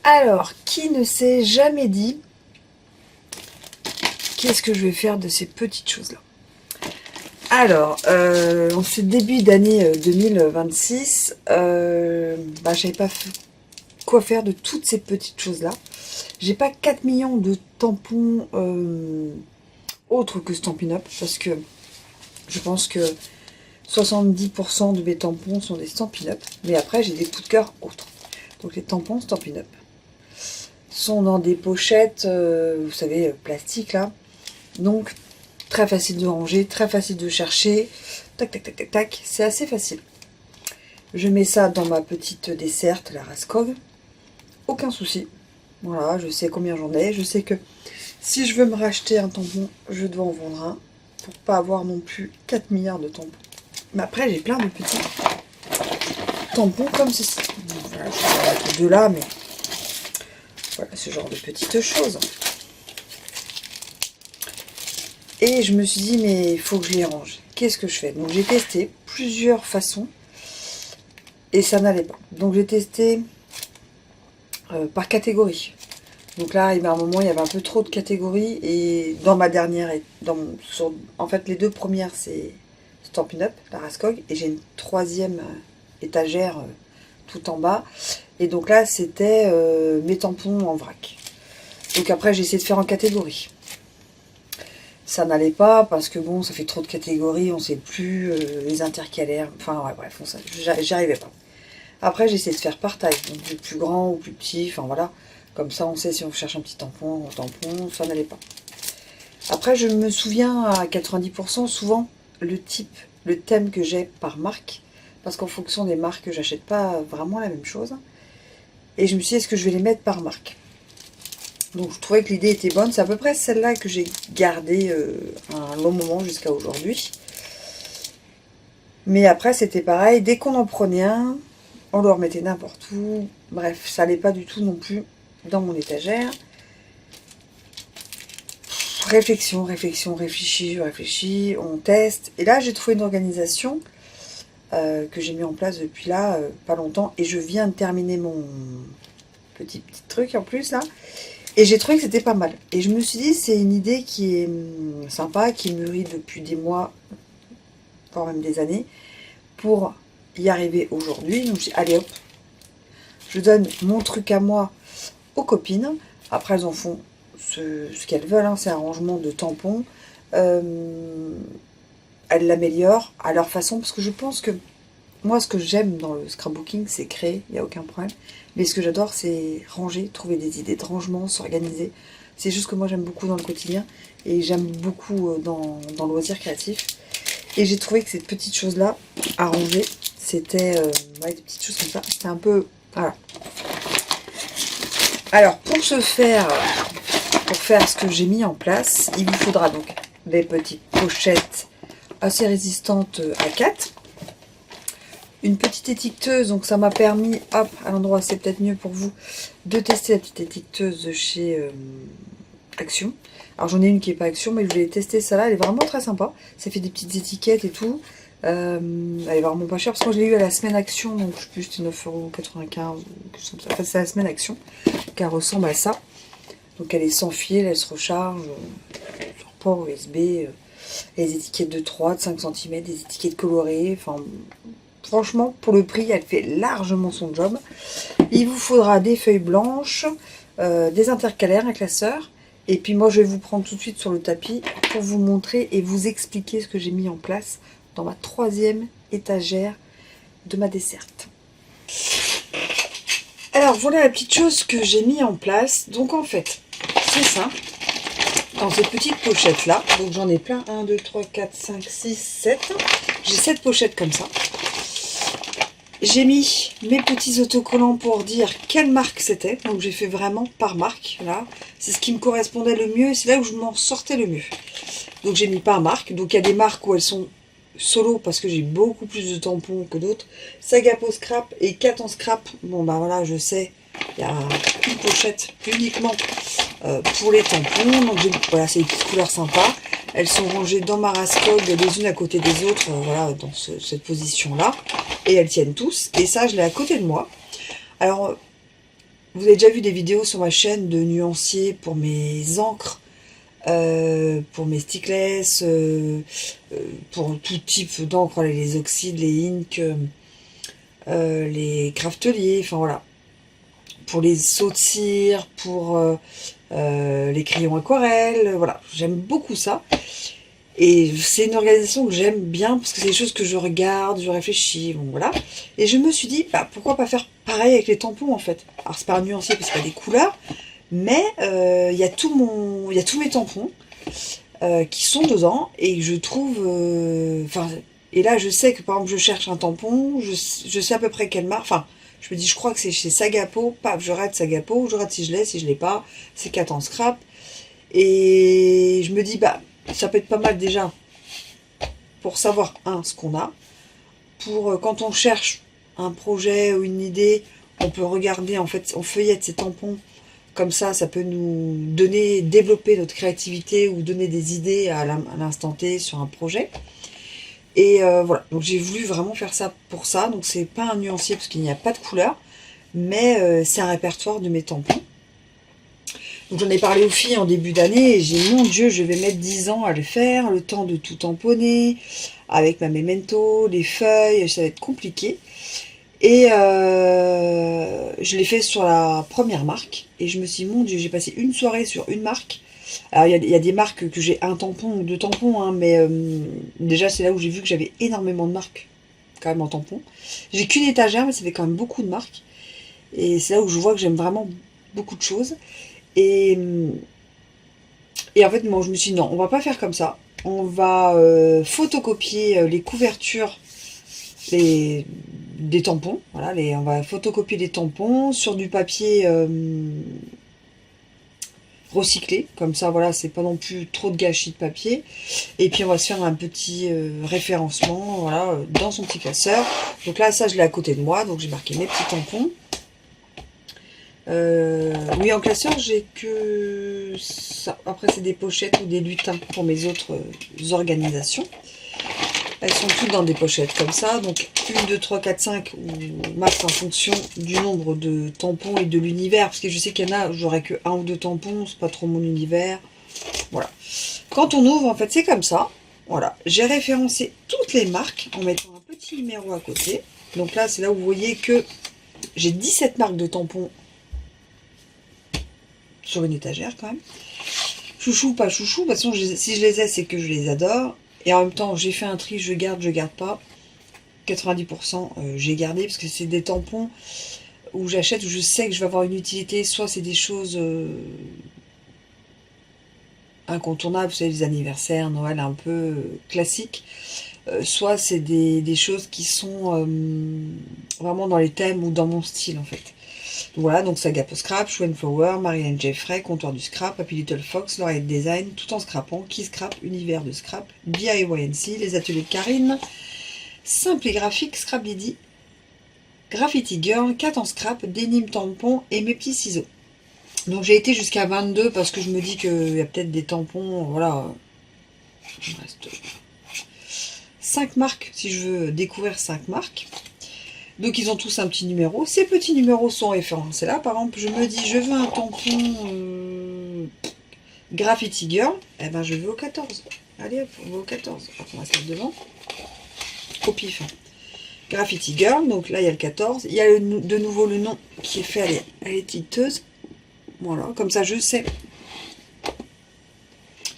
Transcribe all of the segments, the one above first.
Alors, qui ne s'est jamais dit qu'est-ce que je vais faire de ces petites choses-là? Alors, en ce début d'année 2026, je savais pas quoi faire de toutes ces petites choses-là. J'ai pas 4 millions de tampons autres que Stampin' Up, parce que je pense que 70% de mes tampons sont des Stampin' Up, mais après j'ai des coups de cœur autres. Donc les tampons Stampin' Up sont dans des pochettes, vous savez, plastique là. Donc très facile de ranger, très facile de chercher. Tac, tac, tac, tac, tac. C'est assez facile. Je mets ça dans ma petite desserte, la Raskog. Aucun souci. Voilà, je sais combien j'en ai. Je sais que si je veux me racheter un tampon, je dois en vendre un. Pour pas avoir non plus 4 milliards de tampons. Mais après, j'ai plein de petits tampons comme ceci. Voilà, je vais en mettre deux là, mais voilà, ce genre de petites choses. Et je me suis dit, mais il faut que je les range. Qu'est-ce que je fais? Donc j'ai testé plusieurs façons et ça n'allait pas. Donc j'ai testé par catégorie. Donc là, il y a un moment, il y avait un peu trop de catégories. Et dans ma dernière, en fait, les deux premières, c'est Stampin' Up, la Raskog. Et j'ai une troisième étagère tout en bas. Et donc là, c'était mes tampons en vrac. Donc après, j'ai essayé de faire en catégorie. Ça n'allait pas parce que bon, ça fait trop de catégories, on ne sait plus, les intercalaires. Enfin, ouais, bref, j'y arrivais pas. Après, j'ai essayé de faire par taille. Donc du plus grand ou plus petit, enfin voilà. Comme ça, on sait si on cherche un petit tampon, ça n'allait pas. Après, je me souviens à 90% souvent le thème que j'ai par marque. Parce qu'en fonction des marques, j'achète pas vraiment la même chose. Et je me suis dit, est-ce que je vais les mettre par marque? Donc je trouvais que l'idée était bonne. C'est à peu près celle-là que j'ai gardée un long moment jusqu'à aujourd'hui. Mais après, c'était pareil. Dès qu'on en prenait un, on le remettait n'importe où. Bref, ça n'allait pas du tout non plus dans mon étagère. Réflexion, réfléchis, on teste. Et là, j'ai trouvé une organisation que j'ai mis en place depuis là, pas longtemps. Et je viens de terminer mon petit truc en plus là. Et j'ai trouvé que c'était pas mal. Et je me suis dit, c'est une idée qui est sympa, qui mûrit depuis des mois, voire même des années, pour y arriver aujourd'hui. Donc j'ai dit, allez hop, je donne mon truc à moi aux copines. Après, elles en font ce qu'elles veulent, hein, c'est un rangement de tampons. Elles l'améliorent à leur façon, parce que je pense que moi, ce que j'aime dans le scrapbooking, c'est créer, il n'y a aucun problème. Mais ce que j'adore, c'est ranger, trouver des idées de rangement, s'organiser. C'est juste que moi, j'aime beaucoup dans le quotidien et j'aime beaucoup dans le loisir créatif. Et j'ai trouvé que ces petites choses-là, à ranger, c'était des petites choses comme ça. C'était un peu... Voilà. Alors, pour faire ce que j'ai mis en place, il vous faudra donc des petites pochettes assez résistantes à 4. Une petite étiqueteuse, donc ça m'a permis, hop, à l'endroit, c'est peut-être mieux pour vous, de tester la petite étiqueteuse de chez Action. Alors j'en ai une qui n'est pas Action, mais je voulais tester celle-là, elle est vraiment très sympa. Ça fait des petites étiquettes et tout. Elle est vraiment pas chère, parce que moi je l'ai eu à la semaine Action, donc je sais plus, c'était 9,95 € ou quelque chose comme ça. Enfin, c'est la semaine Action, car elle ressemble à ça. Donc elle est sans fil, elle se recharge sur port USB, les étiquettes de 3, de 5 cm, des étiquettes colorées, enfin... Franchement, pour le prix, elle fait largement son job. Il vous faudra des feuilles blanches, des intercalaires, un classeur. Et puis moi, je vais vous prendre tout de suite sur le tapis pour vous montrer et vous expliquer ce que j'ai mis en place dans ma troisième étagère de ma desserte. Alors, voilà la petite chose que j'ai mis en place. Donc en fait, c'est ça. Dans cette petite pochette-là. Donc j'en ai plein. 1, 2, 3, 4, 5, 6, 7. J'ai 7 pochettes comme ça. J'ai mis mes petits autocollants pour dire quelle marque c'était. Donc j'ai fait vraiment par marque. Là, c'est ce qui me correspondait le mieux et c'est là où je m'en sortais le mieux. Donc j'ai mis par marque. Donc il y a des marques où elles sont solo parce que j'ai beaucoup plus de tampons que d'autres. Sagapo Scrap et Cat en Scrap. Bon bah voilà, je sais, il y a une pochette uniquement pour les tampons. Donc voilà, c'est des petites couleurs sympas. Elles sont rangées dans ma rascode les unes à côté des autres, voilà, dans cette position-là. Et elles tiennent tous. Et ça, je l'ai à côté de moi. Alors, vous avez déjà vu des vidéos sur ma chaîne de nuancier pour mes encres, pour mes stickless, pour tout type d'encre, les oxydes, les inks, les crafteliers, enfin voilà. Pour les sauts de cire, pour les crayons aquarelles, voilà. J'aime beaucoup ça. Et c'est une organisation que j'aime bien, parce que c'est des choses que je regarde, je réfléchis, bon voilà. Et je me suis dit, bah, pourquoi pas faire pareil avec les tampons en fait. Alors c'est pas un nuancier parce qu'il y a des couleurs, mais il y a tous mes tampons qui sont dedans, et je trouve... et là je sais que par exemple je cherche un tampon, je sais à peu près quelle marque, enfin... Je me dis, je crois que c'est chez Sagapo, paf, je rate Sagapo, je rate si je l'ai pas, c'est 4 en scrap. Et je me dis, bah, ça peut être pas mal déjà pour savoir, ce qu'on a. Pour quand on cherche un projet ou une idée, on peut regarder, en fait, on feuillette ces tampons. Comme ça peut nous donner, développer notre créativité ou donner des idées à l'instant T sur un projet. Et voilà, donc j'ai voulu vraiment faire ça pour ça. Donc c'est pas un nuancier parce qu'il n'y a pas de couleur, mais c'est un répertoire de mes tampons. Donc j'en ai parlé aux filles en début d'année et j'ai dit, mon Dieu, je vais mettre 10 ans à le faire, le temps de tout tamponner, avec ma memento, les feuilles, ça va être compliqué. Et je l'ai fait sur la première marque, et je me suis dit, mon Dieu, j'ai passé une soirée sur une marque. Alors il y a des marques que j'ai un tampon ou deux tampons, hein, mais déjà c'est là où j'ai vu que j'avais énormément de marques, quand même en tampon. J'ai qu'une étagère, mais ça fait quand même beaucoup de marques. Et c'est là où je vois que j'aime vraiment beaucoup de choses. Et en fait, moi, je me suis dit, non, on va pas faire comme ça. On va photocopier les couvertures des tampons. Voilà, on va photocopier les tampons sur du papier recyclé. Comme ça, voilà, c'est pas non plus trop de gâchis de papier. Et puis, on va se faire un petit référencement, voilà, dans son petit classeur. Donc là, ça, je l'ai à côté de moi. Donc, j'ai marqué mes petits tampons. Oui, en classeur, j'ai que ça. Après, c'est des pochettes ou des lutins pour mes autres organisations. Elles sont toutes dans des pochettes comme ça. Donc, 1, 2, 3, 4, 5, ou max en fonction du nombre de tampons et de l'univers. Parce que je sais qu'il y en a, j'aurais que 1 ou 2 tampons, c'est pas trop mon univers. Voilà. Quand on ouvre, en fait, c'est comme ça. Voilà. J'ai référencé toutes les marques en mettant un petit numéro à côté. Donc là, c'est là où vous voyez que j'ai 17 marques de tampons sur une étagère quand même. Chouchou, pas chouchou, de toute façon, si je les ai, c'est que je les adore. Et en même temps, j'ai fait un tri, je garde pas. 90% j'ai gardé, parce que c'est des tampons où j'achète, où je sais que je vais avoir une utilité. Soit c'est des choses incontournables, vous savez, les anniversaires, Noël, un peu classiques. Soit c'est des choses qui sont vraiment dans les thèmes ou dans mon style, en fait. Voilà, donc Sagapo Scrap, Show & Flower, Marianne Jeffrey, Comptoir du Scrap, Happy Little Fox, L'Oreille Design, tout en scrapant, Qui Scrap, Univers de Scrap, DIYNC, Les Ateliers de Karine, Simple et Graphique, Scrap Lady, Graffiti Girl, 4 en scrap, Denim Tampon et mes petits ciseaux. Donc j'ai été jusqu'à 22 parce que je me dis qu'il y a peut-être des tampons, voilà. Il me reste 5 marques, si je veux découvrir 5 marques. Donc ils ont tous un petit numéro. Ces petits numéros sont référencés là. Par exemple, je me dis, je veux un tampon Graffiti Girl. Eh ben, je veux au 14. Allez hop, on va au 14. On va se mettre devant. Au pif. Graffiti Girl. Donc là, il y a le 14. Il y a de nouveau le nom qui est fait à l'étiqueteuse. Voilà, comme ça, je sais.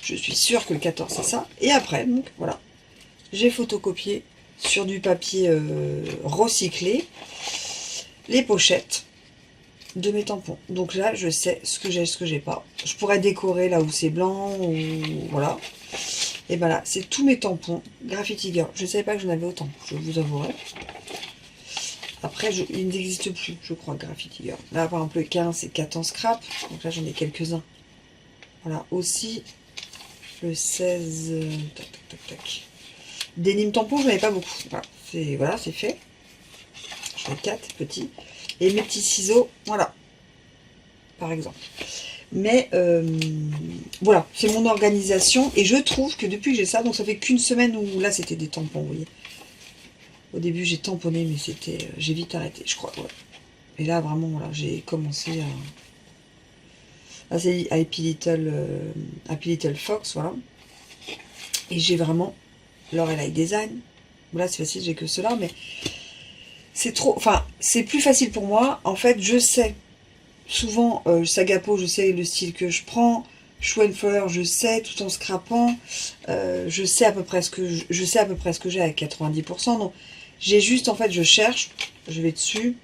Je suis sûre que le 14, c'est ça. Et après, donc, voilà. J'ai photocopié sur du papier recyclé les pochettes de mes tampons. Donc là, je sais ce que j'ai, ce que j'ai pas. Je pourrais décorer là où c'est blanc, ou voilà. Et ben là, c'est tous mes tampons Graffiti Girl. Je ne savais pas que j'en avais autant, je vous avouerai. Après, il n'existe plus, je crois, Graffiti Girl. Là, par exemple, le 15, c'est 4 en scrap. Donc là, j'en ai quelques-uns. Voilà, aussi. Le 16, tac, tac, tac, tac. Denim tampon, je n'en avais pas beaucoup. Voilà, c'est fait. J'en ai 4 petits. Et mes petits ciseaux, voilà. Par exemple. Mais voilà, c'est mon organisation. Et je trouve que depuis que j'ai ça, donc ça fait qu'une semaine où là c'était des tampons, vous voyez. Au début j'ai tamponné, mais c'était, j'ai vite arrêté, je crois. Ouais. Et là vraiment, voilà, j'ai commencé à Happy Little Fox, voilà. Et j'ai vraiment Lorelai Design. Là c'est facile, j'ai que cela, mais c'est trop, enfin c'est plus facile pour moi. En fait, je sais souvent Sagapo, je sais le style que je prends. Schweinfeuer, je sais, tout en scrapant. Je sais à peu près ce que je sais à peu près ce que j'ai à 90%. Donc j'ai juste, en fait, je cherche, je vais dessus.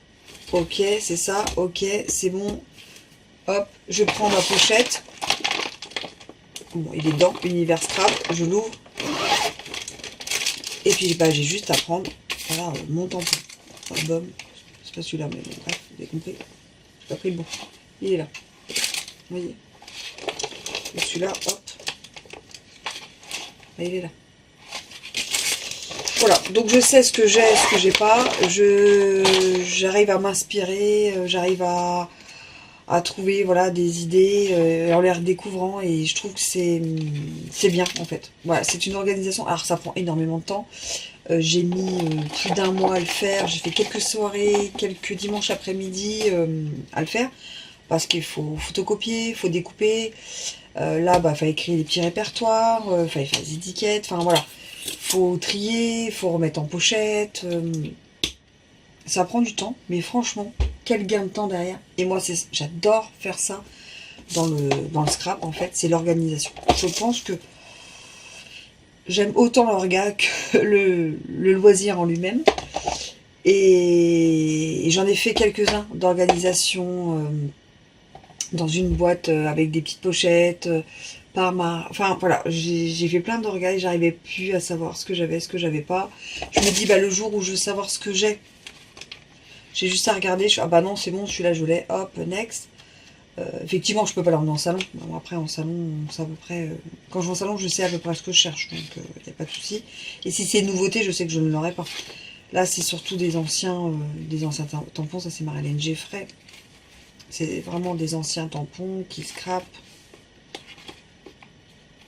Ok, c'est ça. Ok, c'est bon. Hop, je prends ma pochette. Bon, il est dans Univers Scrap. Je l'ouvre. Et puis bah, j'ai juste à prendre, voilà, mon tampon. Album. C'est pas celui-là, mais bon, bref, vous avez compris. J'ai pas pris le bon. Il est là. Vous voyez. Et celui-là, hop. Et il est là. Voilà, donc je sais ce que j'ai, ce que j'ai pas. J'arrive à m'inspirer, j'arrive à trouver, voilà, des idées en les redécouvrant, et je trouve que c'est bien en fait. Voilà, c'est une organisation. Alors ça prend énormément de temps. J'ai mis plus d'un mois à le faire. J'ai fait quelques soirées, quelques dimanches après-midi à le faire, parce qu'il faut photocopier, il faut découper. Là, bah, fallait créer des petits répertoires, fallait faire des étiquettes, enfin voilà. Faut trier, faut remettre en pochette. Ça prend du temps, mais franchement, quel gain de temps derrière. Et moi, j'adore faire ça dans le scrap, en fait, c'est l'organisation. Je pense que j'aime autant l'orga que le loisir en lui-même. Et j'en ai fait quelques-uns d'organisation dans une boîte avec des petites pochettes, enfin voilà, j'ai fait plein d'orgas et j'arrivais plus à savoir ce que j'avais, ce que j'avais pas. Je me dis, bah le jour où je veux savoir ce que j'ai juste à regarder, ah bah non c'est bon, celui-là je l'ai, hop, next. Effectivement je peux pas l'emmener en salon. Bon, après en salon, c'est à peu près, quand je vais en salon je sais à peu près ce que je cherche, donc il n'y a pas de souci. Et si c'est une nouveauté, je sais que je ne l'aurai pas. Là c'est surtout des anciens tampons, ça c'est Marilyn Jeffrey. C'est vraiment des anciens tampons qui scrapent.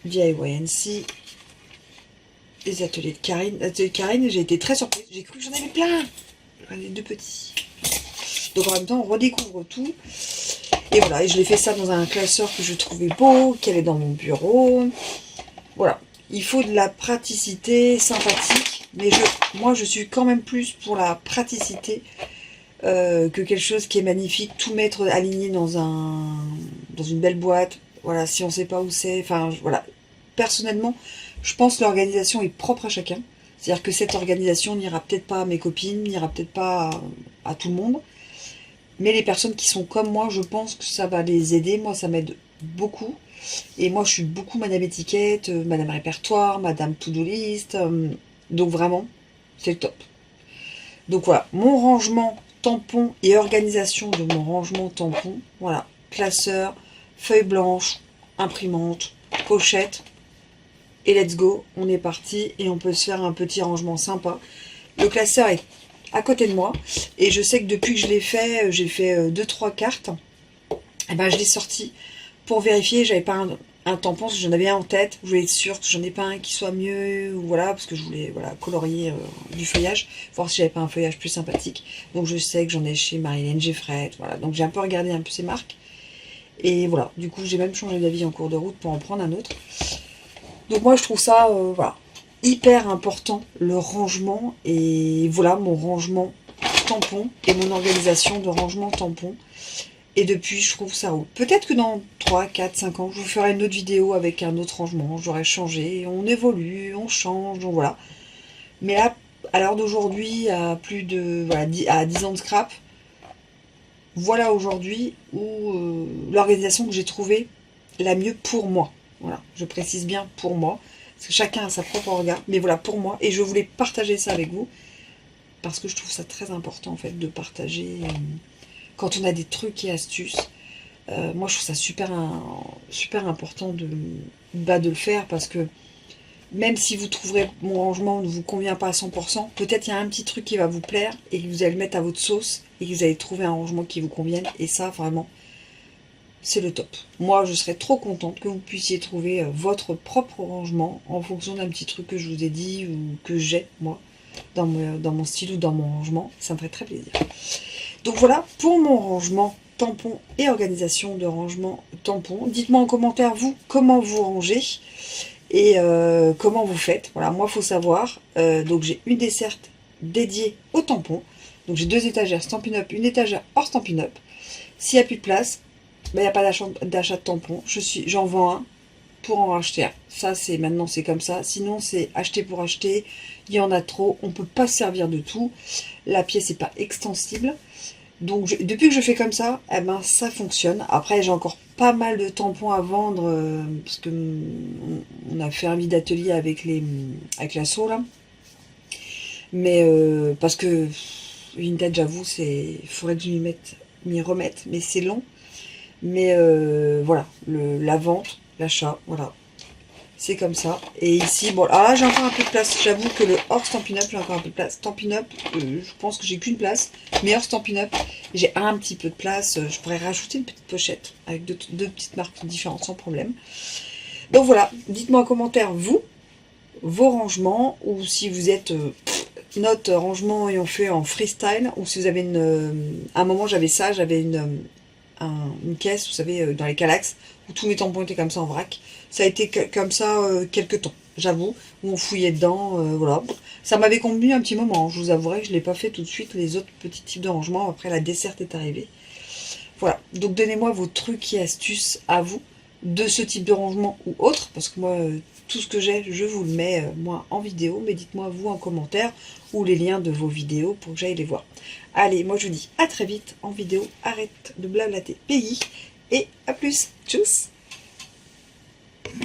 DIYNC. Les ateliers de Karine. L'atelier de Karine, j'ai été très surprise. J'ai cru que j'en avais plein. J'en ai deux petits. Donc en même temps, on redécouvre tout. Et voilà, et je l'ai fait ça dans un classeur que je trouvais beau, qui allait dans mon bureau. Voilà. Il faut de la praticité sympathique. Mais moi, je suis quand même plus pour la praticité que quelque chose qui est magnifique. Tout mettre aligné dans une belle boîte. Voilà, si on ne sait pas où c'est. Enfin, voilà. Personnellement, je pense que l'organisation est propre à chacun. C'est-à-dire que cette organisation n'ira peut-être pas à mes copines, n'ira peut-être pas à tout le monde. Mais les personnes qui sont comme moi, je pense que ça va les aider. Moi, ça m'aide beaucoup. Et moi, je suis beaucoup Madame Étiquette, Madame Répertoire, Madame To-Do List. Donc vraiment, c'est le top. Donc voilà, mon rangement tampon et organisation de mon rangement tampon. Voilà, classeur, feuille blanche, imprimante, pochette. Et let's go, on est parti et on peut se faire un petit rangement sympa. Le classeur est à côté de moi et je sais que depuis que je l'ai fait, j'ai fait 2-3 cartes. Et ben je l'ai sorti pour vérifier. J'avais pas un tampon, parce que j'en avais un en tête. Je voulais être sûre que j'en ai pas un qui soit mieux, ou voilà, parce que je voulais voilà colorier du feuillage, voir si j'avais pas un feuillage plus sympathique. Donc je sais que j'en ai chez Marilyn Jeffrey, voilà. Donc j'ai un peu regardé un peu ces marques et voilà. Du coup j'ai même changé d'avis en cours de route pour en prendre un autre. Donc moi je trouve ça voilà, hyper important, le rangement. Et voilà mon rangement tampon et mon organisation de rangement tampon. Et depuis je trouve ça roule. Peut-être que dans 3, 4, 5 ans je vous ferai une autre vidéo avec un autre rangement. J'aurais changé, on évolue, on change, donc voilà. Mais là, à l'heure d'aujourd'hui, à plus de voilà, à 10 ans de scrap, voilà aujourd'hui où l'organisation que j'ai trouvée la mieux pour moi. Voilà, je précise bien pour moi, parce que chacun a sa propre regard, mais voilà pour moi, et je voulais partager ça avec vous, parce que je trouve ça très important en fait de partager quand on a des trucs et astuces. Moi je trouve ça super important de le faire, parce que même si vous trouverez mon rangement ne vous convient pas à 100%, peut-être il y a un petit truc qui va vous plaire et que vous allez le mettre à votre sauce et que vous allez trouver un rangement qui vous convienne, et ça vraiment c'est le top. Moi, je serais trop contente que vous puissiez trouver votre propre rangement en fonction d'un petit truc que je vous ai dit ou que j'ai, moi, dans mon style ou dans mon rangement. Ça me ferait très plaisir. Donc voilà pour mon rangement tampon et organisation de rangement tampon. Dites-moi en commentaire, vous, comment vous rangez et comment vous faites. Voilà, moi, il faut savoir. Donc j'ai une desserte dédiée au tampon. Donc j'ai 2 étagères Stampin' Up, une étagère hors Stampin' Up. S'il n'y a plus de place, il n'y a pas d'achat de tampons. J'en vends un pour en racheter un. Ça, c'est maintenant, c'est comme ça. Sinon, c'est acheter pour acheter. Il y en a trop. On ne peut pas se servir de tout. La pièce n'est pas extensible. Donc, depuis que je fais comme ça, eh ben, ça fonctionne. Après, j'ai encore pas mal de tampons à vendre parce que on a fait un vide atelier avec l'assaut là. Mais parce que Vinted, j'avoue, il faudrait que je m'y remette, mais c'est long. Mais voilà, la vente, l'achat, voilà. C'est comme ça. Et ici, bon, alors là, j'ai encore un peu de place. J'avoue que le hors Stampin' Up, j'ai encore un peu de place. Stampin' Up, je pense que j'ai qu'une place. Mais hors Stampin' Up, j'ai un petit peu de place. Je pourrais rajouter une petite pochette avec deux petites marques différentes sans problème. Donc voilà, dites-moi en commentaire, vous, vos rangements, ou si vous êtes notre rangement et on fait en freestyle, ou si vous avez à un moment, j'avais ça, j'avais une caisse, vous savez, dans les Calax, où tous mes tampons étaient comme ça en vrac. Ça a été comme ça quelques temps, j'avoue, où on fouillait dedans, voilà. Ça m'avait convenu un petit moment, je vous avouerai que je ne l'ai pas fait tout de suite, les autres petits types de rangement, après la desserte est arrivée. Voilà, donc donnez-moi vos trucs et astuces à vous, de ce type de rangement ou autre, parce que moi, tout ce que j'ai, je vous le mets, moi, en vidéo, mais dites-moi vous en commentaire, ou les liens de vos vidéos pour que j'aille les voir. Allez, moi je vous dis à très vite en vidéo, arrête de blablater pays, et à plus, tchuss.